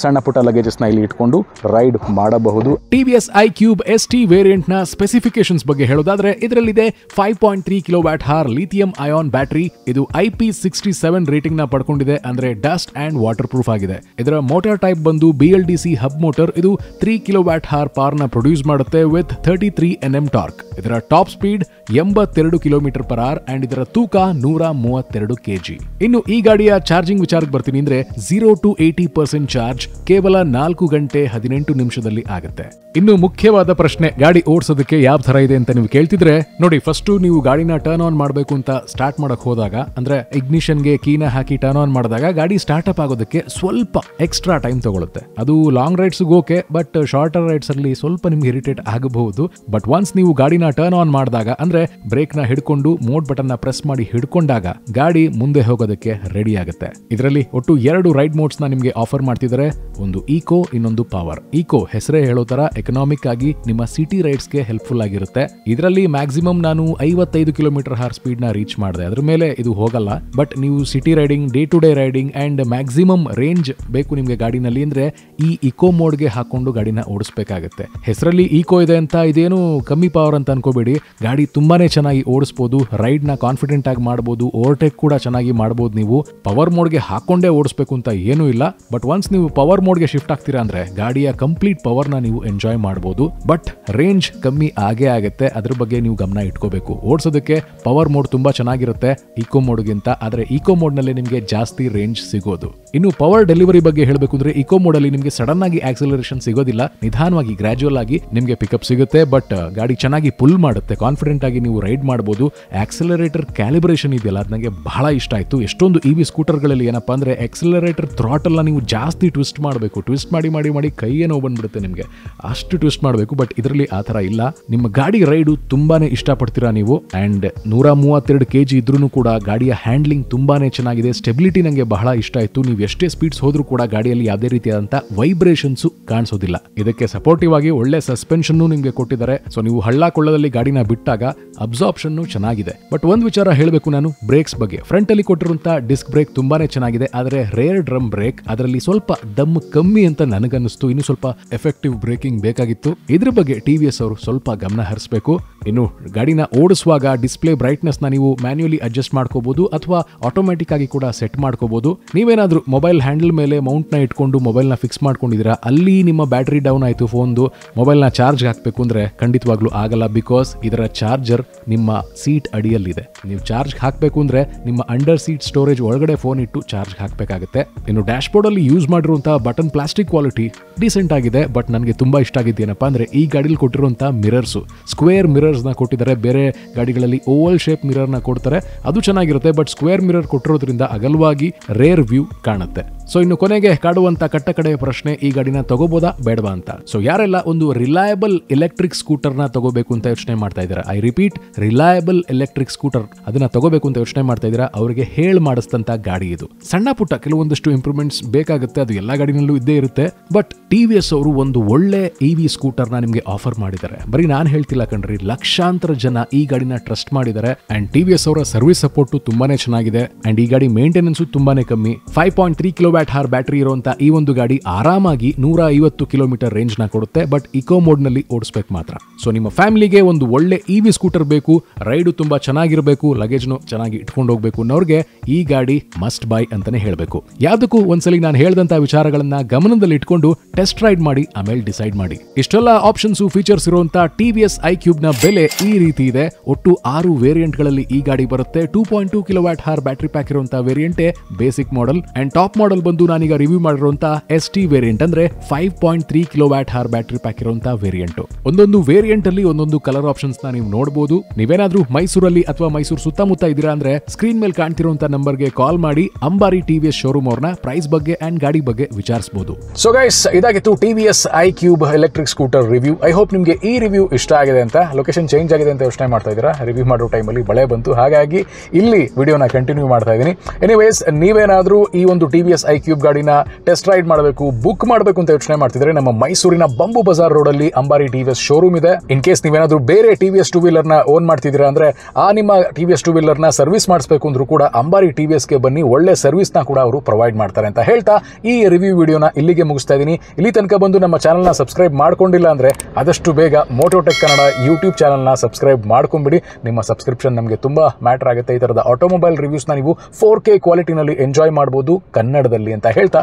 ಸಣ್ಣ ಪುಟ್ಟ ಲಗೇಜಸ್ನ ಇಲ್ಲಿ ಇಟ್ಕೊಂಡು ರೈಡ್ ಮಾಡಬಹುದು. TVS iQube ST ವೇರಿಯಂಟ್ ನ ಸ್ಪೆಸಿಫಿಕೇಶನ್ಸ್ ಬಗ್ಗೆ ಹೇಳೋದಾದ್ರೆ ಇದರಲ್ಲಿದೆ 5.3 kWh ಲಿಥಿಯಂ ಅಯಾನ್ ಬ್ಯಾಟರಿ. ಇದು IP67 ರೇಟಿಂಗ್ ನ ಪಡ್ಕೊಂಡಿದೆ, ಅಂದ್ರೆ ಡಸ್ಟ್ ಅಂಡ್ ವಾಟರ್ ಪ್ರೂಫ್ ಆಗಿದೆ. ಇದರ ಮೋಟಾರ್ ಟೈಪ್ ಬಂದು BLDC ಹಬ್ ಮೋಟರ್. ಇದು 3 kWh ಪವರ್ ನ ಪ್ರೊಡ್ಯೂಸ್ ಮಾಡುತ್ತೆ ವಿತ್ 33 Nm ಟಾರ್ಕ್. ಇದರ ಟಾಪ್ ಸ್ಪೀಡ್ 82 km/h ಅಂಡ್ ಇದರ ತೂಕ 132 kg. ಇನ್ನು ಈ ಗಾಡಿಯ ಚಾರ್ಜಿಂಗ್ ವಿಚಾರಕ್ಕೆ ಬರ್ತೀನಿ ಅಂದ್ರೆ 0 to 80% ಚಾರ್ಜ್ ಕೇವಲ 4 ಗಂಟೆ 18 ನಿಮಿಷದಲ್ಲಿ ಆಗುತ್ತೆ. ಇನ್ನು ಮುಖ್ಯವಾದ ಪ್ರಶ್ನೆ, ಗಾಡಿ ಓಡಿಸೋದಕ್ಕೆ ಯಾವ ತರ ಇದೆ ಅಂತ ನೀವು ಕೇಳ್ತಿದ್ರೆ, ನೋಡಿ, ಫಸ್ಟ್ ನೀವು ಗಾಡಿನ ಟರ್ನ್ ಆನ್ ಮಾಡಬೇಕು ಅಂತ ಸ್ಟಾರ್ಟ್ ಮಾಡಕ್ ಹೋದಾಗ, ಅಂದ್ರೆ ಇಗ್ನಿಷನ್ಗೆ ಕೀನ ಹಾಕಿ ಟರ್ನ್ ಆನ್ ಮಾಡಿದಾಗ ಗಾಡಿ ಸ್ಟಾರ್ಟ್ ಅಪ್ ಆಗೋದಕ್ಕೆ ಸ್ವಲ್ಪ ಎಕ್ಸ್ಟ್ರಾ ಟೈಮ್ ತಗೊಳುತ್ತೆ. ಅದು long rides okay, but shorter rides ಅಲ್ಲಿ ಸ್ವಲ್ಪ ನಿಮ್ಗೆ ಇರಿಟೇಟ್ ಆಗಬಹುದು. ಬಟ್ ಒನ್ಸ್ ನೀವು ಗಾಡಿನ ಟರ್ನ್ ಆನ್ ಮಾಡಿದಾಗ, ಅಂದ್ರೆ ಬ್ರೇಕ್ ನ ಹಿಡ್ಕೊಂಡು ಮೋಡ್ ಬಟನ್ ನ ಪ್ರೆಸ್ ಮಾಡಿ ಹಿಡ್ಕೊಂಡಾಗ ಗಾಡಿ ಮುಂದೆ ಹೋಗೋದಕ್ಕೆ ರೆಡಿ ಆಗುತ್ತೆ. ಇದರಲ್ಲಿ ಒಟ್ಟು 2 ರೈಡ್ ಮೋಡ್ಸ್ ನ ನಿಮ್ಗೆ ಆಫರ್ ಮಾಡ್ತಿದ್ದಾರೆ. ಒಂದು ಈಕೋ, ಇನ್ನೊಂದು ಪವರ್. ಈಕೋ ಹೆಸರೇ ಹೇಳೋ ತರ ಎಕನಾಮಿಕ್ ಆಗಿ ನಿಮ್ಮ ಸಿಟಿ ರೈಡ್ಸ್ ಗೆ ಹೆಲ್ಪ್ಫುಲ್ ಆಗಿರುತ್ತೆ. ಇದರಲ್ಲಿ ಮ್ಯಾಕ್ಸಿಮಮ್ ನಾನು 55 km/h ಸ್ಪೀಡ್ ನ ರೀಚ್ ಮಾಡಿದೆ. ಅದ್ರ ಮೇಲೆ ಇದು ಹೋಗಲ್ಲ. ಬಟ್ ನೀವು city riding, day to day riding and maximum range ಬೇಕು ನಿಮ್ಗೆ ಗಾಡಿನಲ್ಲಿ ಅಂದ್ರೆ ಈ ಇಕೋ ಮೋಡ್ ಗೆ ಹಾಕೊಂಡು ಗಾಡಿನ ಓಡಿಸಬೇಕಾಗುತ್ತೆ. ಹೆಸರಲ್ಲಿ ಈಕೋ ಇದೆ ಅಂತ ಇದೇನು ಕಮ್ಮಿ ಪವರ್ ಅಂತ ಅನ್ಕೋಬೇಡಿ. ಗಾಡಿ ತುಂಬಾನೇ ಚೆನ್ನಾಗಿ ಓಡಿಸಬಹುದು. ರೈಡ್ ನ ಕಾನ್ಫಿಡೆಂಟ್ ಆಗಿ ಮಾಡಬಹುದು. ಓವರ್ಟೇಕ್ ಕೂಡ ಚೆನ್ನಾಗಿ ಮಾಡಬಹುದು. ನೀವು ಪವರ್ ಮೋಡ್ ಗೆ ಹಾಕೊಂಡೇ ಓಡಿಸಬೇಕು ಅಂತ ಏನೂ ಇಲ್ಲ. ಬಟ್ ಒನ್ಸ್ ನೀವು ಪವರ್ ಮೋಡ್ ಗೆ ಶಿಫ್ಟ್ ಆಗ್ತೀರಾ ಅಂದ್ರೆ ಗಾಡಿಯ ಕಂಪ್ಲೀಟ್ ಪವರ್ ನ ನೀವು ಎಂಜಾಯ್ ಮಾಡಬಹುದು. ಬಟ್ ರೇಂಜ್ ಕಮ್ಮಿ ಆಗೇ ಆಗುತ್ತೆ. ಅದ್ರ ಬಗ್ಗೆ ನೀವು ಗಮನ ಇಟ್ಕೋಬೇಕು. ಓಡಿಸೋದಕ್ಕೆ ಪವರ್ ಮೋಡ್ ತುಂಬಾ ಚೆನ್ನಾಗಿರುತ್ತೆ ಈಕೋ ಮೋಡ್ಗಿಂತ, ಆದ್ರೆ ಈಕೋ ಮೋಡ್ ನಲ್ಲಿ ನಿಮಗೆ ಜಾಸ್ತಿ ರೇಂಜ್ ಸಿಗೋದು. ಇನ್ನು ಪವರ್ ಡೆಲಿವರಿ ಬಗ್ಗೆ ಹೇಳಬೇಕು ಅಂದ್ರೆ ಈಕೋ ಮೋಡ್ ಅಲ್ಲಿ ನಿಮಗೆ ಸಡನ್ ಆಗಿ ಆಕ್ಸಲರೇಷನ್ ಸಿಗೋದಿಲ್ಲ. ನಿಧಾನವಾಗಿ ಗ್ರಾಜುವಲ್ ಆಗಿ ನಿಮಗೆ ಪಿಕಪ್ ಸಿಗುತ್ತೆ. ಬಟ್ ಗಾಡಿ ಚೆನ್ನಾಗಿ ಪುಲ್ ಮಾಡುತ್ತೆ. ಕಾನ್ಫಿಡೆಂಟ್ ಆಗಿ ನೀವು ರೈಡ್ ಮಾಡಬಹುದು. ಆಕ್ಸಲರೇಟರ್ ಕ್ಯಾಲಿಬ್ರೇಷನ್ ಇದೆಯಲ್ಲ, ಅದು ನನಗೆ ಬಹಳ ಇಷ್ಟ ಆಯ್ತು. ಎಷ್ಟೊಂದು EV ಸ್ಕೂಟರ್ಗಳಲ್ಲಿ ಏನಪ್ಪಾ ಅಂದ್ರೆ ಆಕ್ಸಲರೇಟರ್ ಥ್ರಾಟಲ್ ನ ನೀವು ಜಾಸ್ತಿ ಟ್ವಿಸ್ಟ್ ಮಾಡಬೇಕು. ಟ್ವಿಸ್ಟ್ ಮಾಡಿ ಮಾಡಿ ಮಾಡಿ ಕೈಯೇ ನೋವು ಬಂದ್ಬಿಡುತ್ತೆ ನಿಮಗೆ, ಅಷ್ಟು ಟ್ವಿಸ್ಟ್ ಮಾಡಬೇಕು. ಬಟ್ ಇದರಲ್ಲಿ ಆ ಥರ ಇಲ್ಲ. ನಿಮ್ಮ ಗಾಡಿ ರೈಡು ತುಂಬಾನೇ ಇಷ್ಟಪಡ್ತೀರಾ ನೀವು. ಅಂಡ್ 132 kg ಇದ್ರೂ ಕೂಡ ಗಾಡಿಯ ಹ್ಯಾಂಡ್ಲಿಂಗ್ ತುಂಬಾನೇ ಚೆನ್ನಾಗಿದೆ. ಸ್ಟೆಬಿಲಿಟಿ ನನಗೆ ಬಹಳ ಇಷ್ಟ ಆಯ್ತು. ನೀವು ಎಷ್ಟೇ ಸ್ಪೀಡ್ಸ್ ಹೋದ್ರೂ ಕೂಡ ಗಾಡಿಯಲ್ಲಿ ಯಾವುದೇ ರೀತಿಯಾದಂಥ ವೈಬ್ರೇಷನ್ಸ್ ಕಾಣಿಸೋದಿಲ್ಲ. ಇದಕ್ಕೆ ಸಪೋರ್ಟಿವ್ ಆಗಿ ಒಳ್ಳೆ ಸಸ್ಪೆನ್ಷನ್ ನಿಮಗೆ ಕೊಟ್ಟಿದ್ದಾರೆ. ಸೊ ನೀವು ಹಳ್ಳ ಕೊಳ್ಳದಲ್ಲಿ ಗಾಡಿನ ಬಿಟ್ಟಾಗ ಅಬ್ಸಾರ್ಪ್ಷನ್ ಚೆನ್ನಾಗಿದೆ. ಬಟ್ ಒಂದು ವಿಚಾರ ಹೇಳಬೇಕು ನಾನು ಬ್ರೇಕ್ಸ್ ಬಗ್ಗೆ. ಫ್ರಂಟ್ ಅಲ್ಲಿ ಕೊಟ್ಟಿರುವಂತ ಡಿಸ್ಕ್ ಬ್ರೇಕ್ ತುಂಬಾನೇ ಚೆನ್ನಾಗಿದೆ, ಆದರೆ ರೇರ್ ಡ್ರಮ್ ಬ್ರೇಕ್ ಅದರಲ್ಲಿ ಸ್ವಲ್ಪ ದಮ್ ಕಮ್ಮಿ ಅಂತ ನನಗನ್ನಿಸ್ತು. ಇನ್ನು ಸ್ವಲ್ಪ ಎಫೆಕ್ಟಿವ್ ಬ್ರೇಕಿಂಗ್ ಬೇಕಾಗಿತ್ತು. ಇದ್ರ ಬಗ್ಗೆ TVS ಅವರು ಸ್ವಲ್ಪ ಗಮನ ಹರಿಸಬೇಕು. ಇನ್ನು ಗಾಡಿನ ಓಡಿಸುವಾಗ ಡಿಸ್ಪ್ಲೇ ಬ್ರೈಟ್ನೆಸ್ ನ ನೀವು ಮ್ಯಾನ್ಯುಯಲಿ ಅಡ್ಜಸ್ಟ್ ಮಾಡ್ಕೋಬಹುದು ಅಥವಾ ಆಟೋಮ್ಯಾಟಿಕ್ ಆಗಿ ಕೂಡ ಸೆಟ್ ಮಾಡ್ಕೋಬಹುದು. ನೀವೇನಾದ್ರೂ ಮೊಬೈಲ್ ಹ್ಯಾಂಡಲ್ ಮೇಲೆ ಮೌಂಟ್ ನ ಇಟ್ಕೊಂಡು ಮೊಬೈಲ್ ನ ಫಿಕ್ಸ್ ಮಾಡ್ಕೊಂಡಿದ್ದೀರಾ, ಅಲ್ಲಿ ನಿಮ್ಮ ಬ್ಯಾಟರಿ ಡೌನ್ ಆಯ್ತು, ಫೋನ್ದು ಮೊಬೈಲ್ ನ ಚಾರ್ಜ್ ಹಾಕಬೇಕು ಅಂದ್ರೆ ಖಂಡಿತವಾಗ್ಲೂ ಆಗಲ್ಲ. ಬಿಕಾಸ್ ಇದರ ಚಾರ್ಜರ್ ನಿಮ್ಮ ಸೀಟ್ ಅಡಿಯಲ್ಲಿದೆ. ನೀವು ಚಾರ್ಜ್ ಹಾಕಬೇಕು ಅಂದ್ರೆ ನಿಮ್ಮ ಅಂಡರ್ ಸೀಟ್ ಸ್ಟೋರೇಜ್ ಒಳಗಡೆ ಫೋನ್ ಇಟ್ಟು ಚಾರ್ಜ್ ಹಾಕಬೇಕಾಗುತ್ತೆ. ಇನ್ನು ಡ್ಯಾಶ್ ಬೋರ್ಡ್ ಅಲ್ಲಿ ಯೂಸ್ ಮಾಡಿರುವಂತಹ ಬಟನ್ ಪ್ಲಾಸ್ಟಿಕ್ ಕ್ವಾಲಿಟಿ ಡಿಸೆಂಟ್ ಆಗಿದೆ. ಬಟ್ ನನಗೆ ತುಂಬಾ ಇಷ್ಟ ಆಗಿದ್ದೇನಪ್ಪ ಅಂದ್ರೆ ಈ ಗಾಡಿಲಿ ಕೊಟ್ಟಿರುವಂತಹ ಮಿರರ್ಸ್, ಸ್ಕ್ವೇರ್ ಮಿರರ್ಸ್ ನ ಕೊಟ್ಟಿದ್ದಾರೆ. ಬೇರೆ ಗಾಡಿಗಳಲ್ಲಿ ಓವಲ್ ಶೇಪ್ ಮಿರರ್ ನ ಕೊಡ್ತಾರೆ, ಅದು ಚೆನ್ನಾಗಿರುತ್ತೆ. ಬಟ್ ಸ್ಕ್ವೇರ್ ಮಿರರ್ ಕೊಟ್ಟಿರೋದ್ರಿಂದ ಅಗಲವಾಗಿ ರೇರ್ ವ್ಯೂ ಕಾಣುತ್ತೆ. ಸೊ ಇನ್ನು ಕೊನೆಗೆ ಕಾಡುವಂತ ಕಟ್ಟಕಡೆಯ ಪ್ರಶ್ನೆ, ಈ ಗಾಡಿನ ತಗೋಬೋದಾ ಬೇಡವಾ ಅಂತ. ಸೊ ಯಾರೆಲ್ಲ ಒಂದು ರಿಲಯಬಲ್ ಎಲೆಕ್ಟ್ರಿಕ್ ಸ್ಕೂಟರ್ ನ ತಗೋಬೇಕು ಅಂತ ಯೋಚನೆ ಮಾಡ್ತಾ ಇದ್ದಾರೆ, I repeat reliable electric scooter ಅದನ್ನ ತಗೋಬೇಕು ಅಂತ ಯೋಚನೆ ಮಾಡ್ತಾ ಇದ್ದೀರಾ, ಅವರಿಗೆ ಹೇಳಿ ಮಾಡಿಸ್ತಂತ ಗಾಡಿ ಇದು. ಸಣ್ಣ ಪುಟ್ಟ ಕೆಲವೊಂದಷ್ಟು ಇಂಪ್ರೂವ್ಮೆಂಟ್ಸ್ ಬೇಕಾಗುತ್ತೆ, ಅದು ಎಲ್ಲಾ ಗಾಡಿನಲ್ಲೂ ಇದ್ದೇ ಇರುತ್ತೆ. ಬಟ್ TVS ಅವರು ಒಂದು ಒಳ್ಳೆ EV ಸ್ಕೂಟರ್ ನ ನಿಮಗೆ ಆಫರ್ ಮಾಡಿದ್ದಾರೆ. ಬರೀ ನಾನು ಹೇಳ್ತಿಲ್ಲ ಕಣ್ರಿ, ಲಕ್ಷಾಂತರ ಜನ ಈ ಗಾಡಿನ ಟ್ರಸ್ಟ್ ಮಾಡಿದ್ದಾರೆ. ಅಂಡ್ TVS ಅವರ ಸರ್ವಿಸ್ ಸಪೋರ್ಟ್ ತುಂಬಾನೇ ಚೆನ್ನಾಗಿದೆ. ಅಂಡ್ ಈ ಗಾಡಿ ಮೇಂಟೆನೆನ್ಸ್ ತುಂಬಾನೇ ಕಮ್ಮಿ. 5.3 kWh ಬ್ಯಾಟರಿ ಇರುವಂತ ಈ ಒಂದು ಗಾಡಿ ಆರಾಮಾಗಿ 150 km ರೇಂಜ್ ನ ಕೊಡುತ್ತೆ. ಬಟ್ ಇಕೋ ಮೋಡ್ ನಲ್ಲಿ ಓಡಿಸಬೇಕು ಮಾತ್ರ. ಸೊ ನಿಮ್ಮ ಫ್ಯಾಮಿಲಿಗೆ ಒಂದು ಒಳ್ಳೆ EV ಸ್ಕೂಟರ್ ಬೇಕು, ರೈಡು ತುಂಬಾ ಚೆನ್ನಾಗಿರಬೇಕು, ಲಗೇಜ್ನು ಚೆನ್ನಾಗಿ ಇಟ್ಕೊಂಡು ಹೋಗ್ಬೇಕು ಅನ್ನೋರ್ಗೆ ಈ ಗಾಡಿ ಮಸ್ಟ್ ಬೈ ಅಂತಾನೆ ಹೇಳಬೇಕು. ಯಾವ್ದಕ್ಕೂ ಒಂದ್ಸಲಿ ನಾನು ಹೇಳಿದಂತ ವಿಚಾರಗಳನ್ನ ಗಮನದಲ್ಲಿ ಇಟ್ಕೊಂಡು ಟೆಸ್ಟ್ ರೈಡ್ ಮಾಡಿ ಆಮೇಲೆ ಡಿಸೈಡ್ ಮಾಡಿ. ಇಷ್ಟೆಲ್ಲ ಆಪ್ಷನ್ಸ್ ಫೀಚರ್ಸ್ ಇರುವಂತ TVS iQube ನ ಬೆಲೆ ಈ ರೀತಿ ಇದೆ. ಒಟ್ಟು 6 ವೇರಿಯಂಟ್ ಗಳಲ್ಲಿ ಈ ಗಾಡಿ ಬರುತ್ತೆ. 2.2 kWh ಬ್ಯಾಟರಿ ಪ್ಯಾಕ್ ಇರುವಂತಹ ವೇರಿಯಂಟೇ basic model. And top model ವಿಡಿಯೋದಲ್ಲಿ ಬಂದು ನಾನೀಗ ರಿವ್ಯೂ ಮಾಡಿರುವಂತ ST ವೇರಿಯಂಟ್ ಅಂದ್ರೆ 5.3 kWh ಬ್ಯಾಟರಿ ಪ್ಯಾಕ್ ಇರುವಂತ ವೇರಿಯಂಟ್. ಒಂದೊಂದು ವೇರಿಯಂಟ್ ಅಲ್ಲಿ ಒಂದೊಂದು ಕಲರ್ ಆಪ್ಷನ್ಸ್ ನೀವು ನೋಡಬಹುದು. ನೀವೇನಾದ್ರೂ ಮೈಸೂರಲ್ಲಿ ಅಥವಾ ಮೈಸೂರು ಸುತ್ತಮುತ್ತ ಇದ್ದೀರಾ ಅಂದ್ರೆ ಸ್ಕ್ರೀನ್ ಮೇಲೆ ಕಾಣ್ತಿರುವಂತ ನಂಬರ್ಗೆ ಕಾಲ್ ಮಾಡಿ ಅಂಬಾರಿ TVS ಶೋರೂಮ್ ಅವ್ರನ್ನ ಪ್ರೈಸ್ ಬಗ್ಗೆ ಅಂಡ್ ಗಾಡಿ ಬಗ್ಗೆ ವಿಚಾರಿಸಬಹುದು. ಸೊ ಗೈಸ್, ಇದಾಗಿತ್ತು TVS iQube electric scooter review. I hope ನಿಮಗೆ ಈ ರಿವ್ಯೂ ಇಷ್ಟ ಆಗಿದೆ ಅಂತ. ಲೊಕೇಶನ್ ಚೇಂಜ್ ಆಗಿದೆ ಅಂತ ಯೋಚನೆ ಮಾಡ್ತಾ ಇದ್ದೀರಾ? ರಿವ್ಯೂ ಮಾಡೋ ಟೈಮಲ್ಲಿ ಮಳೆ ಬಂತು, ಹಾಗಾಗಿ ಇಲ್ಲಿ ವಿಡಿಯೋನ ಕಂಟಿನ್ಯೂ ಮಾಡ್ತಾ ಇದ್ದೀನಿ. ಎನಿವೇಸ್, ನೀವೇನಾದ್ರೂ ಈ ಒಂದು TVS iQube ಗಾಡಿನ ಟೆಸ್ಟ್ ರೈಡ್ ಮಾಡಬೇಕು, ಬುಕ್ ಮಾಡಬೇಕು ಅಂತ ಯೋಚನೆ ಮಾಡ್ತಿದ್ರೆ ನಮ್ಮ ಮೈಸೂರಿನ ಬಂಬು ಬಜಾರ್ ರೋಡ್ ಅಲ್ಲಿ ಅಂಬಾರಿ TVS ಶೋರೂಮ್ ಇದೆ. ಇನ್ ಕೇಸ್ ನೀವೇನಾದ್ರೂ ಬೇರೆ TVS ಟೂ ವೀಲರ್ ನ ಓನ್ ಮಾಡ್ತಿದ್ದೀರಾ ಅಂದ್ರೆ ಆ ನಿಮ್ಮ TVS ಟೂ ವೀಲರ್ ನ ಸರ್ವಿಸ್ ಮಾಡಿಸಬೇಕು ಅಂದ್ರೂ ಕೂಡ ಅಂಬಾರಿ TVS ಗೆ ಬನ್ನಿ, ಒಳ್ಳೆ ಸರ್ವಿಸ್ ನ ಕೂಡ ಅವರು ಪ್ರೊವೈಡ್ ಮಾಡ್ತಾರೆ ಅಂತ ಹೇಳ್ತಾ ಈ ರಿವ್ಯೂ ವಿಡಿಯೋನ ಇಲ್ಲಿಗೆ ಮುಗಿಸ್ತಾ ಇದ್ದೀನಿ. ಇಲ್ಲಿ ತನಕ ಬಂದು ನಮ್ಮ ಚಾನಲ್ ನ ಸಬ್ಸ್ಕ್ರೈಬ್ ಮಾಡ್ಕೊಂಡಿಲ್ಲ ಅಂದ್ರೆ ಆದಷ್ಟು ಬೇಗ ಮೋಟೋಟೆಕ್ ಕನ್ನಡ ಯೂಟ್ಯೂಬ್ ಚಾನಲ್ ನ ಸಬ್ಸ್ಕ್ರೈಬ್ ಮಾಡ್ಕೊಂಡ್ಬಿಡಿ. ನಿಮ್ಮ ಸಬ್ಸ್ಕ್ರಿಪ್ಷನ್ ನಮಗೆ ತುಂಬಾ ಮ್ಯಾಟರ್ ಆಗುತ್ತೆ. ಈ ತರದ ಆಟೋಮೊಬೈಲ್ ರಿವ್ಯೂಸ್ ನ ನೀವು 4K ಕ್ವಾಲಿಟಿನಲ್ಲಿ ಎಂಜಾಯ್ ಮಾಡಬಹುದು ಕನ್ನಡದಲ್ಲಿ ಅಂತ ಹೇಳ್ತಾ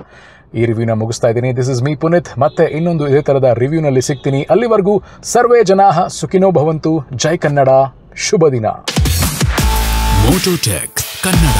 ಈ ರಿವ್ಯೂನ ಮುಗಿಸ್ತಾ ಇದ್ದೀನಿ. This is me Puneeth. ಮತ್ತೆ ಇನ್ನೊಂದು ಇದೇ ತರದ ರಿವ್ಯೂನಲ್ಲಿ ಸಿಗ್ತೀನಿ. ಅಲ್ಲಿವರೆಗೂ ಸರ್ವೇ ಜನಾಃ ಸುಖಿನೋ ಭವಂತು. ಜೈ ಕನ್ನಡ, ಶುಭ ದಿನ. ಮೋಟೋಟೆಕ್ ಕನ್ನಡ.